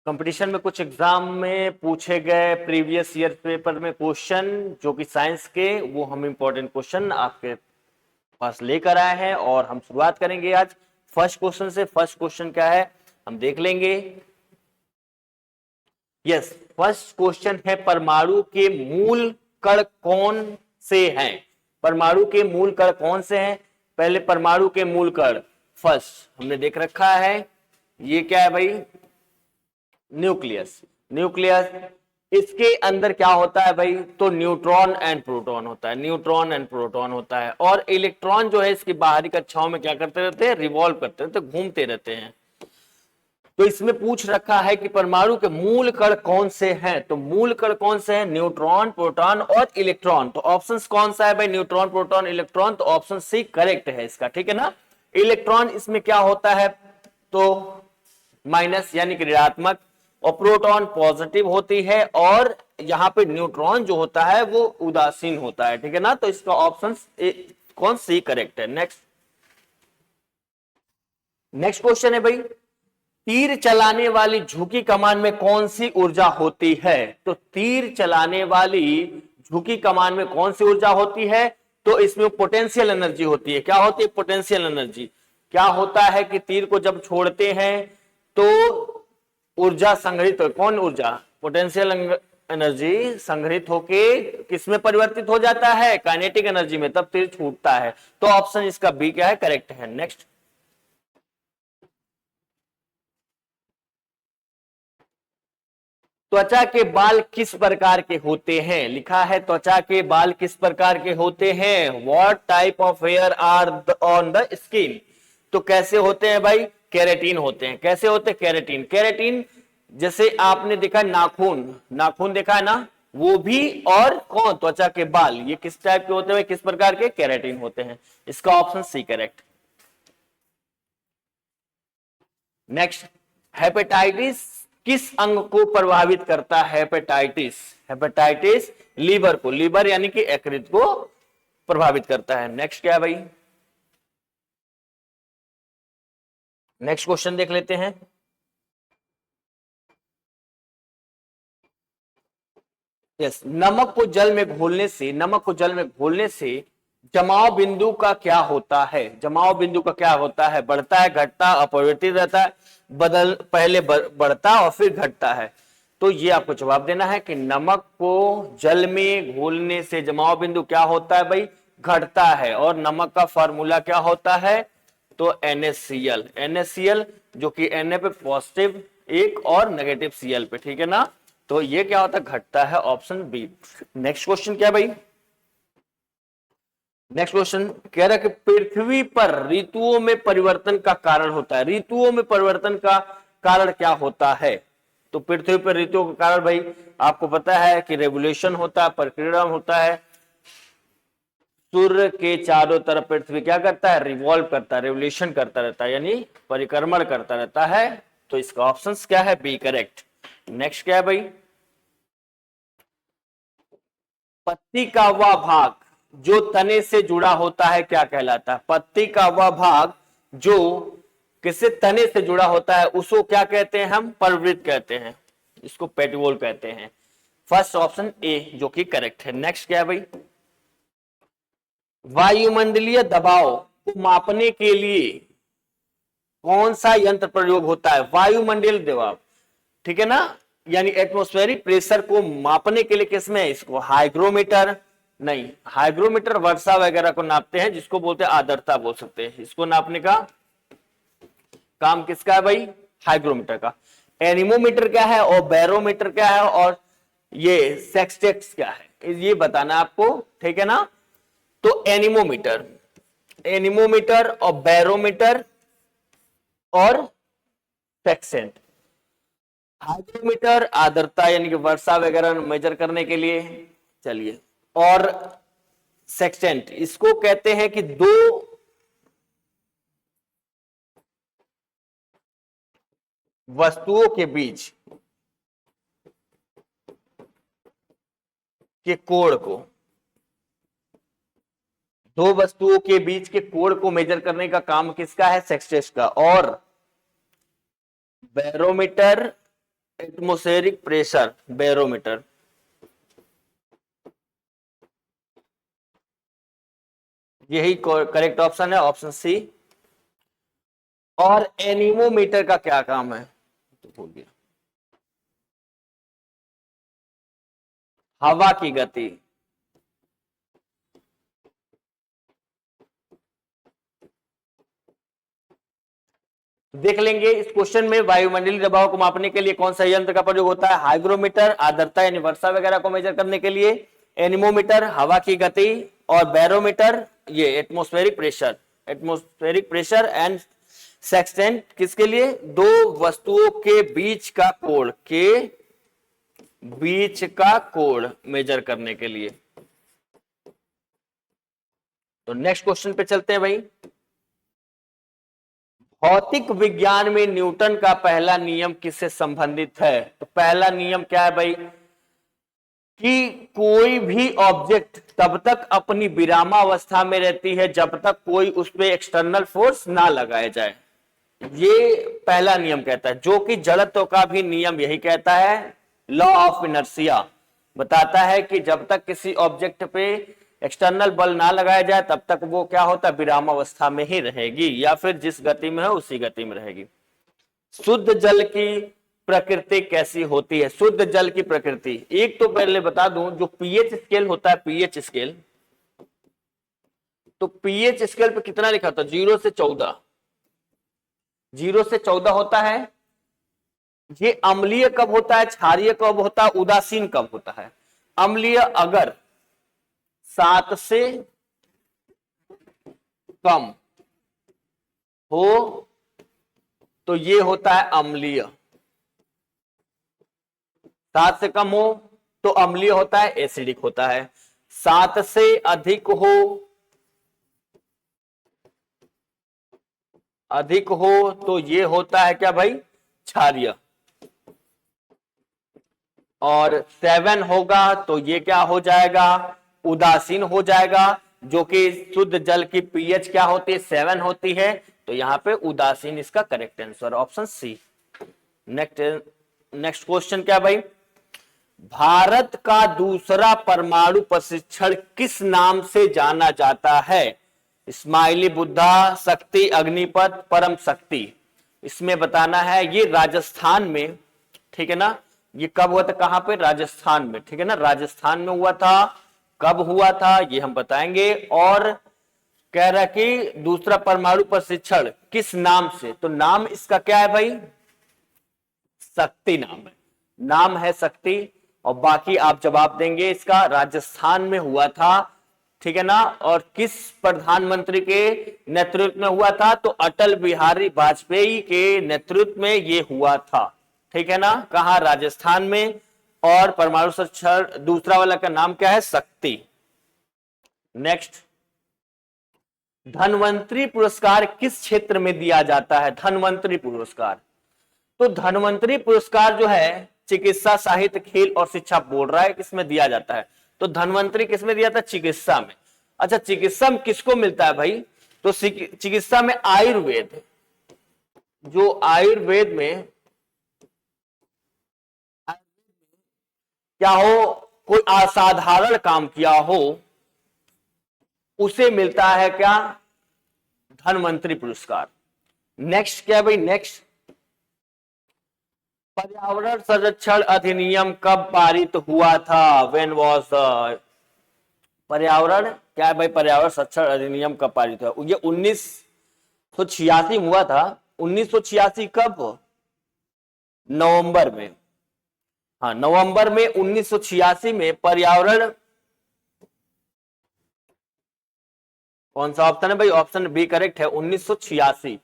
Competition में कुछ exam में पूछे गए प्रीवियस ईयर पेपर में क्वेश्चन जो कि साइंस के, वो हम इंपॉर्टेंट क्वेश्चन आपके पास लेकर आए हैं और हम शुरुआत करेंगे आज फर्स्ट क्वेश्चन से। फर्स्ट क्वेश्चन क्या है हम देख लेंगे। यस, फर्स्ट क्वेश्चन है परमाणु के मूल कण कौन से हैं। परमाणु के मूल कण कौन से हैं? पहले परमाणु के मूल कण फर्स्ट हमने देख रखा है, ये क्या है भाई? न्यूक्लियस। न्यूक्लियस, इसके अंदर क्या होता है भाई? तो न्यूट्रॉन एंड प्रोटॉन होता है, न्यूट्रॉन एंड प्रोटॉन होता है। और इलेक्ट्रॉन जो है इसकी बाहरी कक्षाओं में क्या करते रहते हैं? रिवॉल्व करते रहते, घूमते रहते हैं। तो इसमें पूछ रखा है कि परमाणु के मूल कण कौन से हैं। तो मूल कण कौन से हैं? न्यूट्रॉन, प्रोटॉन और इलेक्ट्रॉन। तो ऑप्शन कौन सा है भाई? Neutron, proton, electron. तो ऑप्शन सी करेक्ट है इसका, ठीक है ना। इलेक्ट्रॉन इसमें क्या होता है? तो माइनस यानी कि ऋणात्मक, और प्रोटॉन पॉजिटिव होती है, और यहां पे न्यूट्रॉन जो होता है वो उदासीन होता है, ठीक है ना। तो इसका ऑप्शन कौन सी करेक्ट है। नेक्स्ट क्वेश्चन है भाई, तीर चलाने वाली झुकी कमान में कौन सी ऊर्जा होती है? तो तीर चलाने वाली झुकी कमान में कौन सी ऊर्जा होती है? तो इसमें पोटेंशियल एनर्जी होती है। क्या होती है? Potential energy. क्या होता है कि तीर को जब छोड़ते हैं तो ऊर्जा संग्रहित हो, कौन ऊर्जा? पोटेंशियल एनर्जी संग्रहित होके किसमें परिवर्तित हो जाता है? काइनेटिक एनर्जी में, तब तीर छूटता है। तो ऑप्शन इसका बी क्या है? करेक्ट है। नेक्स्ट, त्वचा के बाल किस प्रकार के होते हैं? लिखा है त्वचा के बाल किस प्रकार के होते हैं। What type of hair are on the skin. तो कैसे होते हैं भाई? केराटिन होते हैं। कैसे होते हैं? केराटिन। केराटिन जैसे आपने देखा नाखून, नाखून देखा है ना, वो भी, और कौन? त्वचा के बाल, ये किस टाइप के होते हैं? किस प्रकार के? केराटिन होते हैं। इसका option C correct. Next, hepatitis किस अंग को प्रभावित करता है? हेपेटाइटिस, हेपेटाइटिस लीवर को, लीवर यानी कि यकृत को प्रभावित करता है। नेक्स्ट क्या है भाई? नेक्स्ट क्वेश्चन देख लेते हैं। यस, नमक को जल में घोलने से, नमक को जल में घोलने से जमाव बिंदु का क्या होता है? जमाव बिंदु का क्या होता है? बढ़ता है, घटता, अपरिवर्तित रहता है, पहले बढ़ता और फिर घटता है। तो ये आपको जवाब देना है कि नमक को जल में घोलने से जमाव बिंदु क्या होता है भाई? घटता है। और नमक का फॉर्मूला क्या होता है? तो NaCl, NaCl जो कि Na पे पॉजिटिव एक और नेगेटिव Cl पे, ठीक है ना। तो ये क्या होता है? घटता है। Option B. नेक्स्ट क्वेश्चन क्या भाई? नेक्स्ट क्वेश्चन कह रहा है कि पृथ्वी पर ऋतुओं में परिवर्तन का कारण होता है। ऋतुओं में परिवर्तन का कारण क्या होता है? तो पृथ्वी पर ऋतुओं का कारण भाई आपको पता है कि रेगुलेशन होता है, परिक्रमा होता है। सूर्य के चारों तरफ पृथ्वी क्या करता है? रिवॉल्व करता है, रेवोल्यूशन करता रहता है, यानी परिक्रमण करता रहता है। तो इसका ऑप्शन क्या है? B correct. नेक्स्ट क्या है भाई? पत्ती का वह भाग जो तने से जुड़ा होता है क्या कहलाता है? पत्ती का वह भाग जो किसी तने से जुड़ा होता है उसको क्या कहते हैं? हम पर्वृत्त कहते हैं, इसको पेटिवोल कहते हैं। फर्स्ट ऑप्शन ए जो कि करेक्ट है। नेक्स्ट क्या है भाई? वायुमंडलीय दबाव को मापने के लिए कौन सा यंत्र प्रयोग होता है? वायुमंडलीय दबाव, ठीक है ना, यानी एटमॉस्फेरिक प्रेशर को मापने के लिए किसमें? इसको हाइग्रोमीटर, नहीं, हाइग्रोमीटर वर्षा वगैरह को नापते हैं, जिसको बोलते हैं आर्द्रता बोल सकते हैं। इसको नापने का काम किसका है भाई? हाइग्रोमीटर का। एनीमोमीटर क्या है और बैरोमीटर क्या है और ये सेक्सटेक्स क्या है, ये बताना आपको, ठीक है ना। तो एनीमोमीटर, एनीमोमीटर और बैरोमीटर और सेक्सेंट। हाइग्रोमीटर आर्द्रता यानी कि वर्षा वगैरह मेजर करने के लिए, चलिए, और सेक्सेंट इसको कहते हैं कि दो वस्तुओं के बीच के कोण को, दो वस्तुओं के बीच के कोण को मेजर करने का काम किसका है? सेक्सटेक्स का। और बैरोमीटर एटमॉस्फेरिक प्रेशर बैरोमीटर, यही करेक्ट ऑप्शन है, ऑप्शन सी। और एनीमोमीटर का क्या काम है, तो भूल गया, हवा की गति। देख लेंगे इस क्वेश्चन में वायुमंडलीय दबाव को मापने के लिए कौन सा यंत्र का प्रयोग होता है। हाइग्रोमीटर आर्द्रता यानी वर्षा वगैरह को मेजर करने के लिए, एनीमोमीटर हवा की गति, और बैरोमीटर ये atmospheric pressure. Atmospheric pressure and sextant किसके लिए, दो वस्तुओं के बीच का कोण मेजर करने के लिए। तो नेक्स्ट क्वेश्चन पे चलते हैं भाई। भौतिक विज्ञान में न्यूटन का पहला नियम किससे संबंधित है। तो पहला नियम क्या है भाई, कि कोई भी ऑब्जेक्ट तब तक अपनी विरामावस्था में रहती है जब तक कोई उस पर एक्सटर्नल फोर्स ना लगाया जाए। ये पहला नियम कहता है, जो कि जड़त्व का भी नियम यही कहता है। लॉ ऑफ इनर्शिया बताता है कि जब तक किसी ऑब्जेक्ट पे एक्सटर्नल बल ना लगाया जाए तब तक वो क्या होता है, विरामावस्था में ही रहेगी, या फिर जिस गति में है उसी गति में रहेगी। शुद्ध जल की प्रकृति कैसी होती है। शुद्ध जल की प्रकृति, एक तो पहले बता दूं, जो पीएच स्केल होता है, पीएच स्केल, तो पीएच स्केल पे कितना लिखा था, 0 से 14, 0 से 14 होता है। ये अम्लीय कब होता है, क्षारीय कब होता है, उदासीन कब होता है। अम्लीय अगर 7 से कम हो तो ये होता है अम्लीय, 7 से कम हो तो अम्लीय होता है, एसिडिक होता है। 7 से अधिक हो तो ये होता है क्या भाई, क्षारीय। और 7 होगा तो ये क्या हो जाएगा, उदासीन हो जाएगा, जो कि शुद्ध जल की पीएच क्या होती है, 7 होती है। तो यहां पे उदासीन इसका correct answer, option C. Next question क्या भाई, भारत का दूसरा परमाणु परीक्षण किस नाम से जाना जाता है। स्माइली बुद्धा, शक्ति, अग्निपथ, परम शक्ति। इसमें बताना है, ये राजस्थान में, ठीक है ना, ये कब हुआ था, कहां पे, राजस्थान में, ठीक है ना, राजस्थान में हुआ था। कब हुआ था ये हम बताएंगे। और कह रहा कि दूसरा परमाणु परीक्षण किस नाम से, तो नाम इसका क्या है भाई, शक्ति नाम है, नाम है शक्ति। और बाकी आप जवाब देंगे इसका, राजस्थान में हुआ था, ठीक है ना। और किस प्रधानमंत्री के नेतृत्व में हुआ था, तो अटल बिहारी वाजपेयी के नेतृत्व में ये हुआ था, ठीक है ना, कहा, राजस्थान में। और परमाणु परीक्षण दूसरा वाला का नाम क्या है, शक्ति। नेक्स्ट, धन्वंतरी पुरस्कार किस क्षेत्र में दिया जाता है। धन्वंतरी पुरस्कार, तो धन्वंतरी पुरस्कार जो है चिकित्सा, साहित्य, खेल और शिक्षा बोल रहा है किसमें दिया जाता है। तो धन्वंतरी किसमें दिया था, चिकित्सा में। अच्छा, चिकित्सा में किसको मिलता है भाई, तो चिकित्सा में आयुर्वेद, जो आयुर्वेद में क्या हो, कोई असाधारण काम किया हो, उसे मिलता है क्या, धन्वंतरी पुरस्कार। नेक्स्ट क्या है भाई, नेक्स्ट, पर्यावरण संरक्षण अधिनियम कब पारित हुआ था। व्हेन वाज पर्यावरण क्या है भाई, पर्यावरण संरक्षण अधिनियम कब पारित हुआ, ये 1986 हुआ था। 1986 कब, नवंबर में, हाँ नवंबर में 1986 में पर्यावरण, कौन सा ऑप्शन है भाई, ऑप्शन बी करेक्ट है, 1986,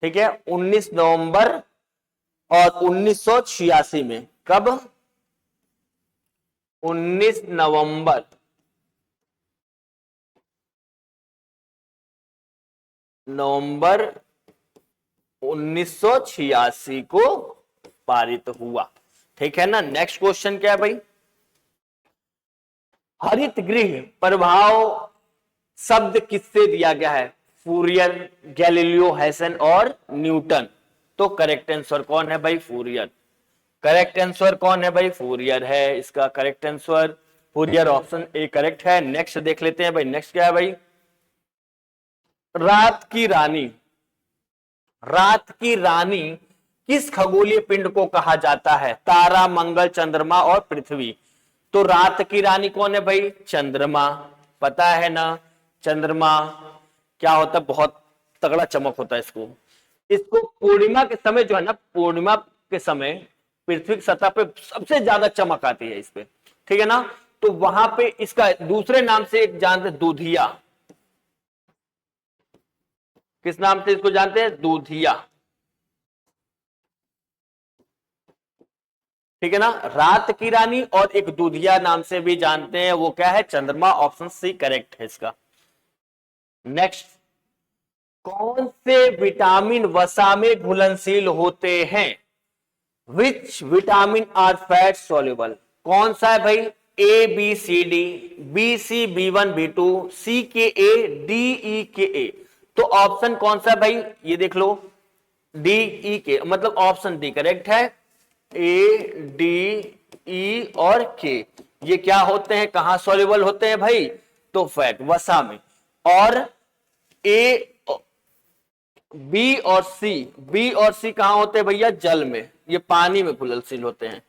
ठीक है, 19 नवंबर और 1986 में, कब, 19 नवंबर नवंबर 1986 को पारित हुआ, ठीक है ना। नेक्स्ट क्वेश्चन क्या है भाई, हरित गृह प्रभाव शब्द किससे दिया गया है, फूरियर, गैलीलियो, हैसन और न्यूटन। तो करेक्ट आंसर कौन है भाई, फूरियर। करेक्ट आंसर कौन है भाई? फूरियर है इसका correct answer. Fourier option A correct है। नेक्स्ट देख लेते हैं भाई, नेक्स्ट क्या है भाई? रात की रानी। रात की रानी किस खगोलीय पिंड को कहा जाता है? तारा, मंगल, चंद्रमा और पृथ्वी। तो रात की रानी कौन है भाई? चंद्रमा। पता है ना चंद्रमा क्या होता है? बहुत तगड़ा चमक होता है इसको। इसको पूर्णिमा के समय जो है ना, पूर्णिमा के समय पृथ्वी की सतह पे सबसे ज्यादा चमक आती है इस पे, ठीक है ना। तो वहां पे इसका दूसरे नाम से एक जानते, दूधिया। किस नाम से इसको जानते हैं? दूधिया, ठीक है ना। रात की रानी और एक दूधिया नाम से भी जानते हैं, वो क्या है? चंद्रमा। ऑप्शन सी करेक्ट है इसका। नेक्स्ट, कौन से विटामिन वसा में घुलनशील होते हैं? Which vitamin are fat soluble? कौन सा है भाई? A B C D, B C B one B two, C K A, D E के ए। तो ऑप्शन कौन सा है भाई? ये देख लो, डी ई के, मतलब ऑप्शन डी करेक्ट है। ए डी ई और के, ये क्या होते हैं, कहां सॉल्युबल होते हैं भाई? तो फैट, वसा में। और ए, बी और सी, बी और सी कहां होते हैं भैया? जल में, ये पानी में घुलनशील होते हैं।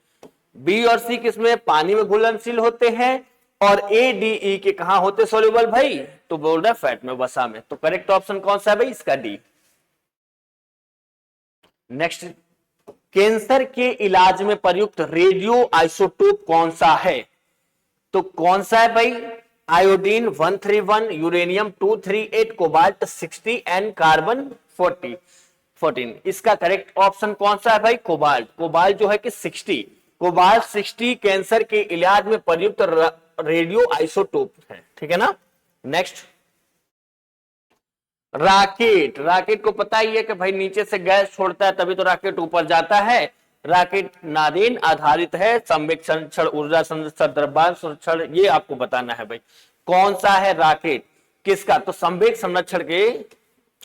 बी और सी किसमें? पानी में घुलनशील होते हैं। और ए डी ई के कहां होते सॉल्युबल भाई? तो बोल रहा है फैट में, वसा में। तो करेक्ट ऑप्शन कौन सा है भाई? इसका डी। नेक्स्ट, कैंसर के इलाज में प्रयुक्त रेडियो आइसोटोप कौन सा है? तो कौन सा है भाई? Iodine 131, uranium 238, cobalt 60 and carbon 14। इसका करेक्ट ऑप्शन कौन सा है भाई? कोबाल्ट। कोबाल्ट जो है कि 60, कोबाल्ट 60 कैंसर के इलाज में प्रयुक्त रेडियो आइसोटोप है, ठीक है ना। Next, rocket. रॉकेट को पता ही है कि भाई नीचे से गैस छोड़ता है तभी तो रॉकेट ऊपर जाता है। रॉकेट नादीन आधारित है, संवेग संरक्षण, ऊर्जा संरक्षण, द्रव्यमान संरक्षण, ये आपको बताना है भाई। कौन सा है रॉकेट? किसका? तो संवेग संरक्षण के,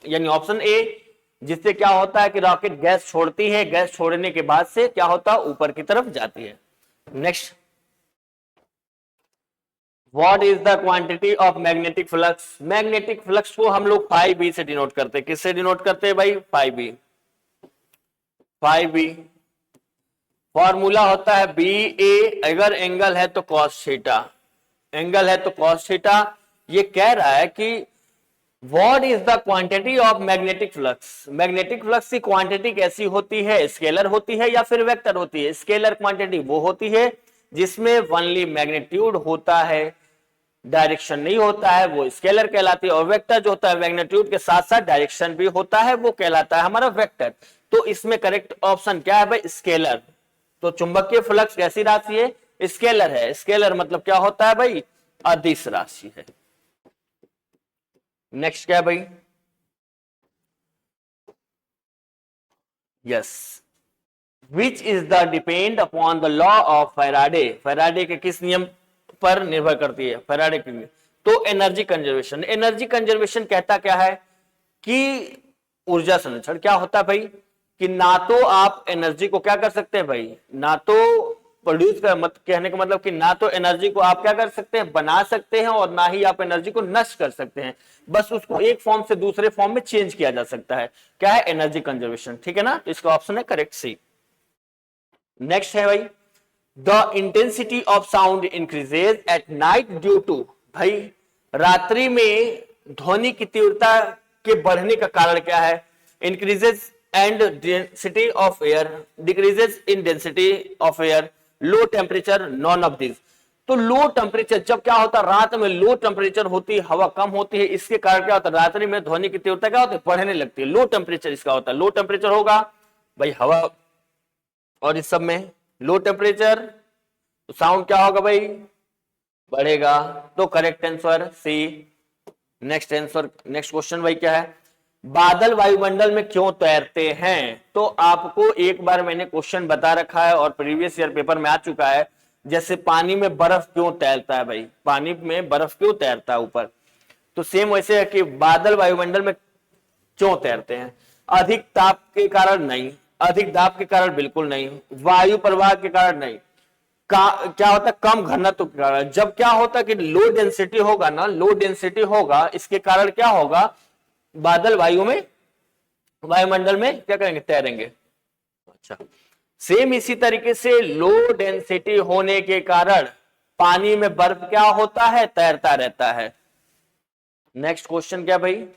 यानी ऑप्शन ए, जिससे क्या होता है कि रॉकेट गैस छोड़ती है, गैस छोड़ने के बाद से क्या होता है? ऊपर की तरफ जाती है। Next, what is the quantity of magnetic flux? Magnetic flux को हम लोग 5B से डिनोट करते हैं। किससे डिनोट करते हैं भाई? 5B। 5B फॉर्मूला होता है बी ए, अगर एंगल है तो कॉस थीटा, एंगल है तो कॉस थीटा। ये कह रहा है कि what is the quantity of magnetic flux? Magnetic flux की क्वांटिटी कैसी होती है? स्केलर होती है या फिर वेक्टर होती है? स्केलर क्वांटिटी वो होती है जिसमें ओनली मैग्नीट्यूड होता है, डायरेक्शन नहीं होता है, वो स्केलर कहलाती है। और वेक्टर जो होता है मैग्नीट्यूड के साथ साथ डायरेक्शन भी होता है, वो कहलाता है हमारा वेक्टर। तो इसमें करेक्ट ऑप्शन क्या है भाई? स्केलर। तो चुंबकीय फ्लक्स कैसी राशि है? स्केलर है। स्केलर मतलब क्या होता है भाई? अदिश राशि है। नेक्स्ट क्या है भाई? Yes, which is the depend upon the law of Faraday? Faraday के किस नियम पर निर्भर करती है? फैराडे के नियम। तो एनर्जी कंजर्वेशन। एनर्जी कंजर्वेशन कहता क्या है कि ऊर्जा संरक्षण। क्या होता है भाई कि ना तो आप एनर्जी को क्या कर सकते हैं भाई? ना तो प्रोड्यूस कर, मत कहने का मतलब कि ना तो एनर्जी को आप क्या कर सकते हैं? बना सकते हैं, और ना ही आप एनर्जी को नष्ट कर सकते हैं। बस उसको एक फॉर्म से दूसरे फॉर्म में चेंज किया जा सकता है। क्या है? एनर्जी कंजर्वेशन, ठीक है ना। तो इसका ऑप्शन है करेक्ट सी। नेक्स्ट है भाई, the intensity of sound increases at night due to. भाई रात्रि में ध्वनि की तीव्रता के बढ़ने का कारण क्या है? Increases and density of air, decreases in density of air, low temperature, none of this. तो लो टेम्परेचर जब क्या होता है? रात में लो टेम्परेचर होती है, हवा कम होती है, इसके कारण क्या होता है? रात्रि में ध्वनि की तीव्रता क्या होती है? बढ़ने लगती है। लो टेम्परेचर इसका होता है। लो टेम्परेचर होगा भाई हवा, और इस सब में लो टेम्परेचर, तो साउंड क्या होगा भाई? बढ़ेगा। तो correct answer C. Next answer, next question भाई क्या है? बादल वायुमंडल में क्यों तैरते हैं? तो आपको एक बार मैंने क्वेश्चन बता रखा है और प्रीवियस ईयर पेपर में आ चुका है। जैसे पानी में बर्फ क्यों तैरता है भाई? पानी में बर्फ क्यों तैरता है ऊपर? तो सेम वैसे है कि बादल वायुमंडल में क्यों तैरते हैं? अधिक ताप के कारण नहीं, अधिक दाब के कारण बिल्कुल नहीं, वायु प्रवाह के कारण नहीं, क्या होता है कम घनत्व के कारण। जब क्या होता है कि लो डेंसिटी होगा ना, लो डेंसिटी होगा, इसके कारण क्या होगा, बादल वायु में, वायुमंडल में क्या करेंगे, तैरेंगे। अच्छा, सेम इसी तरीके से लो डेंसिटी होने के कारण पानी में बर्फ क्या होता है, तैरता रहता है। नेक्स्ट क्वेश्चन क्या भाई,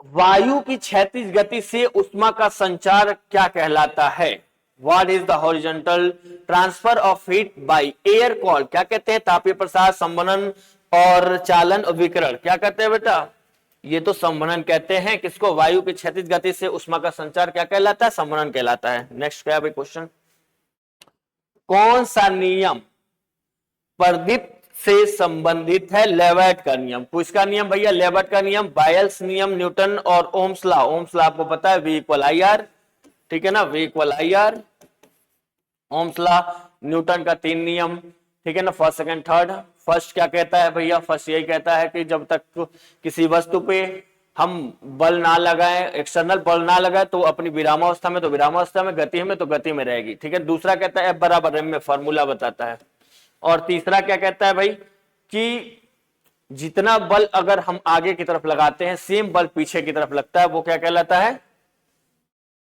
वायु की क्षैतिज गति से उष्मा का संचार क्या कहलाता है। What is the horizontal transfer of heat by air call, क्या कहते हैं, तापीय प्रसार, संवहन और चालन और विकिरण, क्या कहते हैं बेटा, ये तो संवहन कहते हैं। किसको, वायु की क्षैतिज गति से उष्मा का संचार क्या कहलाता है, संवहन कहलाता है। नेक्स्ट क्या है भाई क्वेश्चन, कौन सा नियम प्रदीप्त से संबंधित है, लेवेट का नियम। किसका नियम भैया, लेवेट का नियम, बायल्स नियम, न्यूटन और ओम्स लॉ। ओम्स लॉ आपको पता है, V इक्वल आई आर, ठीक है ना, V equal I R, Ohm's law, Newton का 3 नियम, ठीक है ना, फर्स्ट सेकंड थर्ड। फर्स्ट क्या कहता है भैया, फर्स्ट यही कहता है कि जब तक किसी वस्तु पे हम बल ना लगाएं, एक्सटर्नल बल ना लगाए, तो अपनी विरामावस्था में तो विरामावस्था में, गति में तो गति में रहेगी, ठीक है। दूसरा कहता है F बराबर m में, फॉर्मूला बताता है। और तीसरा क्या कहता है भाई, कि जितना बल अगर हम आगे की तरफ लगाते हैं, सेम बल पीछे की तरफ लगता है, वो क्या कहलाता है,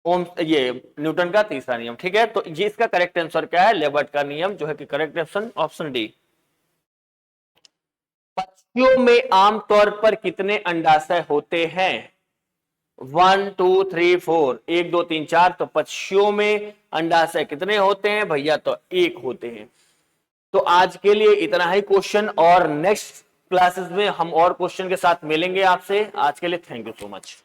ओम, ये न्यूटन का तीसरा नियम, ठीक है। तो ये इसका करेक्ट आंसर क्या है, लेबर्ट का नियम, जो है कि करेक्ट ऑप्शन ऑप्शन डी। पक्षियों में आमतौर पर कितने अंडाशय होते हैं, 1 2 3 4, 1 2 3 4। तो पक्षियों में अंडाशय कितने होते हैं भैया, तो 1 होते हैं। तो आज के लिए इतना ही क्वेश्चन, और नेक्स्ट क्लासेस में हम और क्वेश्चन के साथ मिलेंगे आपसे। आज के लिए थैंक यू सो मच।